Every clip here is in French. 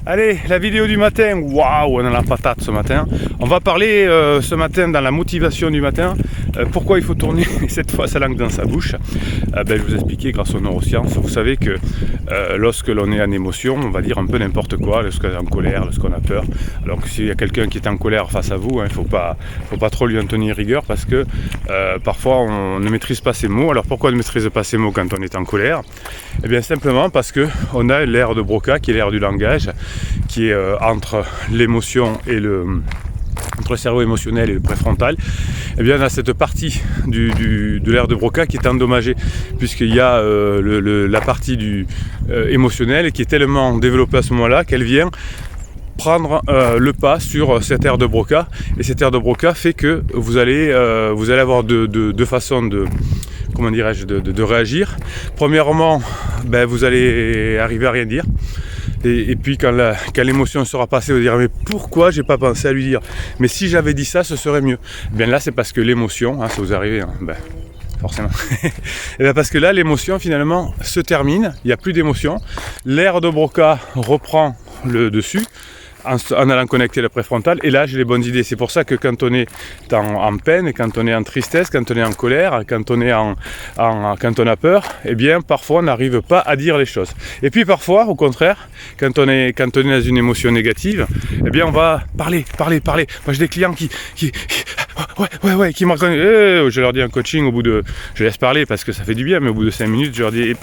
Allez, la vidéo du matin, waouh, on a la patate ce matin. On va parler ce matin dans la motivation du matin, pourquoi il faut tourner cette fois sa langue dans sa bouche. Je vais vous expliquer grâce aux neurosciences. Vous savez que lorsque l'on est en émotion, on va dire un peu n'importe quoi, lorsqu'on est en colère, lorsqu'on a peur. Alors que s'il y a quelqu'un qui est en colère face à vous, il ne faut pas trop lui en tenir rigueur parce que parfois on ne maîtrise pas ses mots. Alors pourquoi on ne maîtrise pas ses mots quand on est en colère? Eh bien simplement parce qu'on a l'aire de Broca qui est l'aire du langage, qui est entre l'émotion et entre le cerveau émotionnel et le préfrontal. Eh bien, on a cette partie de l'aire de Broca qui est endommagée, puisqu'il y a la partie émotionnelle qui est tellement développée à ce moment-là qu'elle vient prendre le pas sur cette aire de Broca. Et cette aire de Broca fait que vous allez avoir deux façons de réagir. Premièrement, vous allez arriver à rien dire. Et puis quand l'émotion sera passée, vous direz mais pourquoi j'ai pas pensé à lui dire? Mais si j'avais dit ça, ce serait mieux. Bien là, c'est parce que l'émotion, ça vous arrive, forcément. Et bien parce que là, l'émotion finalement se termine, il n'y a plus d'émotion. L'aire de Broca reprend le dessus en allant connecter le préfrontal, et là j'ai les bonnes idées. C'est pour ça que quand on est en peine, quand on est en tristesse, quand on est en colère, quand on a peur, eh bien parfois on n'arrive pas à dire les choses. Et puis parfois, au contraire, quand on est dans une émotion négative, eh bien on va parler. Moi j'ai des clients qui me reconnaissent. Je leur dis en coaching, je laisse parler parce que ça fait du bien, mais au bout de 5 minutes, je leur dis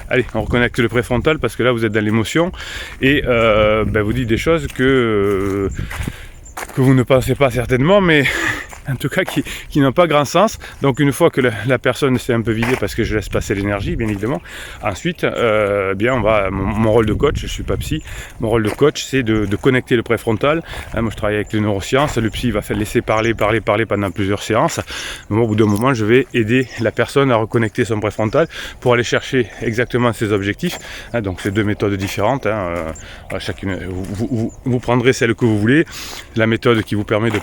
allez, on reconnecte le préfrontal parce que là vous êtes dans l'émotion et vous dites des choses que vous ne pensez pas certainement, mais en tout cas qui n'ont pas grand sens. Donc une fois que la personne s'est un peu vidée parce que je laisse passer l'énergie, bien évidemment, ensuite mon rôle de coach, je ne suis pas psy, mon rôle de coach c'est de connecter le préfrontal. Moi je travaille avec les neurosciences, le psy va laisser parler pendant plusieurs séances. Au bout d'un moment je vais aider la personne à reconnecter son préfrontal pour aller chercher exactement ses objectifs. Donc c'est deux méthodes différentes, chacune, vous prendrez celle que vous voulez, la méthode qui vous permet de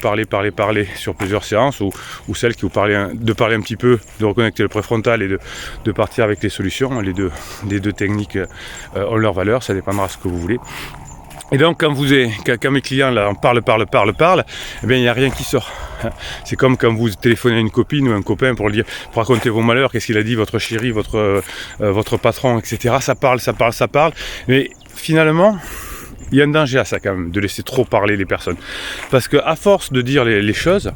parler sur plusieurs séances ou celle qui vous parler un petit peu, de reconnecter le préfrontal et de partir avec les solutions. Les deux techniques ont leur valeur, ça dépendra de ce que vous voulez. Et donc quand mes clients là, parlent, eh bien il n'y a rien qui sort. C'est comme quand vous téléphonez à une copine ou un copain pour raconter vos malheurs, qu'est-ce qu'il a dit, votre chéri, votre patron, etc. Ça parle, mais finalement il y a un danger à ça quand même, de laisser trop parler les personnes. Parce qu'à force de dire les choses,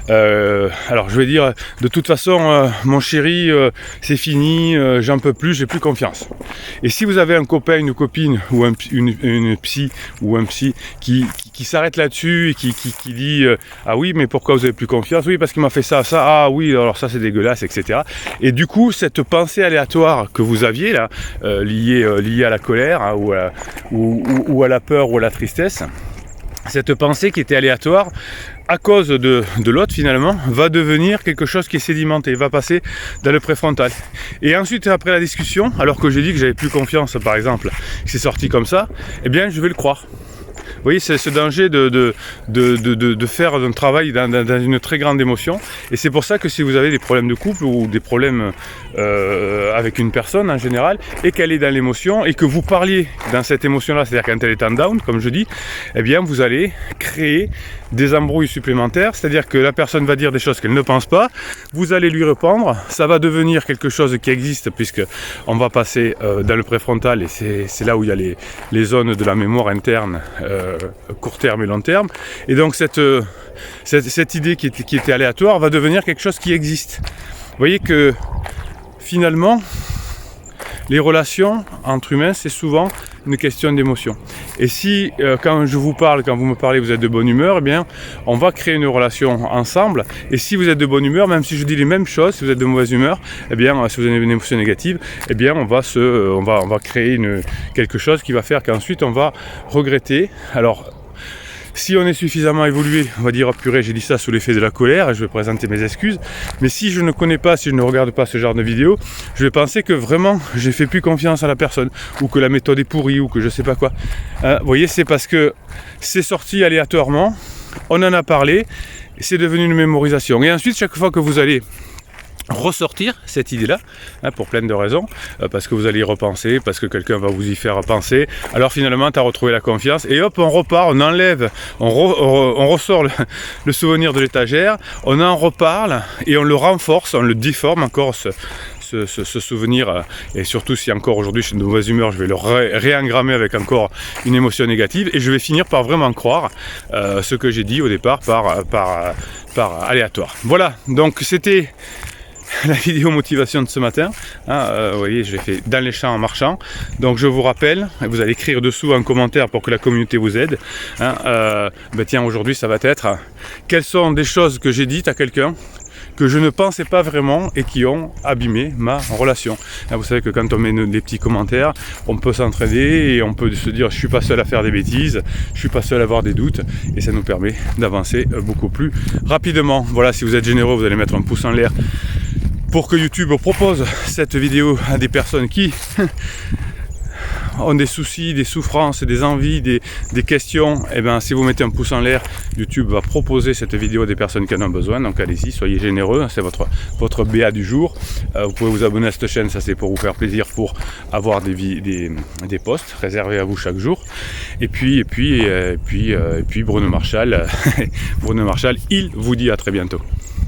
alors je vais dire, de toute façon, mon chéri, c'est fini, j'en peux plus, j'ai plus confiance. Et si vous avez un copain, une copine, ou une psy, ou un psy, qui s'arrête là-dessus, et qui dit, ah oui, mais pourquoi vous avez plus confiance? Oui, parce qu'il m'a fait ça, ah oui, alors ça c'est dégueulasse, etc. Et du coup, cette pensée aléatoire que vous aviez là, liée à la colère, ou à la peur ou à la tristesse, cette pensée qui était aléatoire à cause de l'autre finalement va devenir quelque chose qui est sédimenté, va passer dans le préfrontal. Et ensuite après la discussion, alors que j'ai dit que j'avais plus confiance par exemple, que c'est sorti comme ça, eh bien je vais le croire. Vous voyez, c'est ce danger de faire un travail dans une très grande émotion. Et c'est pour ça que si vous avez des problèmes de couple ou des problèmes avec une personne en général, et qu'elle est dans l'émotion, et que vous parliez dans cette émotion-là, c'est-à-dire quand elle est en down, comme je dis, eh bien vous allez créer des embrouilles supplémentaires, c'est-à-dire que la personne va dire des choses qu'elle ne pense pas, vous allez lui répondre, ça va devenir quelque chose qui existe, puisqu'on va passer dans le préfrontal, et c'est là où il y a les zones de la mémoire interne, court terme et long terme, et donc cette idée qui était aléatoire va devenir quelque chose qui existe. Vous voyez que finalement les relations entre humains c'est souvent une question d'émotion. Et si quand vous me parlez, vous êtes de bonne humeur, eh bien on va créer une relation ensemble. Et si vous êtes de bonne humeur, même si je dis les mêmes choses, si vous êtes de mauvaise humeur, eh bien si vous avez une émotion négative, eh bien on va créer quelque chose qui va faire qu'ensuite on va regretter. Alors si on est suffisamment évolué, on va dire, oh, purée, j'ai dit ça sous l'effet de la colère, et je vais présenter mes excuses. Mais si je ne connais pas, si je ne regarde pas ce genre de vidéo, je vais penser que vraiment, j'ai fait plus confiance à la personne, ou que la méthode est pourrie, ou que je sais pas quoi. Vous voyez, c'est parce que c'est sorti aléatoirement, on en a parlé, c'est devenu une mémorisation. Et ensuite, chaque fois que vous allez ressortir cette idée-là, hein, pour plein de raisons, parce que vous allez y repenser, parce que quelqu'un va vous y faire penser. Alors finalement, tu as retrouvé la confiance, et hop, on repart, on enlève, on ressort le souvenir de l'étagère, on en reparle, et on le renforce, on le déforme encore, ce souvenir, et surtout si encore aujourd'hui je suis de mauvaise humeur, je vais le réengrammer avec encore une émotion négative, et je vais finir par vraiment croire ce que j'ai dit au départ par aléatoire. Voilà, donc c'était la vidéo motivation de ce matin, hein, vous voyez, je l'ai fait dans les champs en marchant. Donc je vous rappelle, vous allez écrire dessous en commentaire pour que la communauté vous aide, hein, tiens, aujourd'hui ça va être quelles sont des choses que j'ai dites à quelqu'un que je ne pensais pas vraiment et qui ont abîmé ma relation. Vous savez que quand on met des petits commentaires, on peut s'entraider et on peut se dire je suis pas seul à faire des bêtises, je suis pas seul à avoir des doutes, et ça nous permet d'avancer beaucoup plus rapidement. Voilà, si vous êtes généreux, vous allez mettre un pouce en l'air pour que YouTube propose cette vidéo à des personnes qui ont des soucis, des souffrances, des envies, des questions. Et bien si vous mettez un pouce en l'air, YouTube va proposer cette vidéo à des personnes qui en ont besoin. Donc allez-y, soyez généreux, c'est votre BA du jour. Vous pouvez vous abonner à cette chaîne, ça c'est pour vous faire plaisir, pour avoir des posts réservés à vous chaque jour. Et puis Bruno Marchal, Bruno Marchal, il vous dit à très bientôt.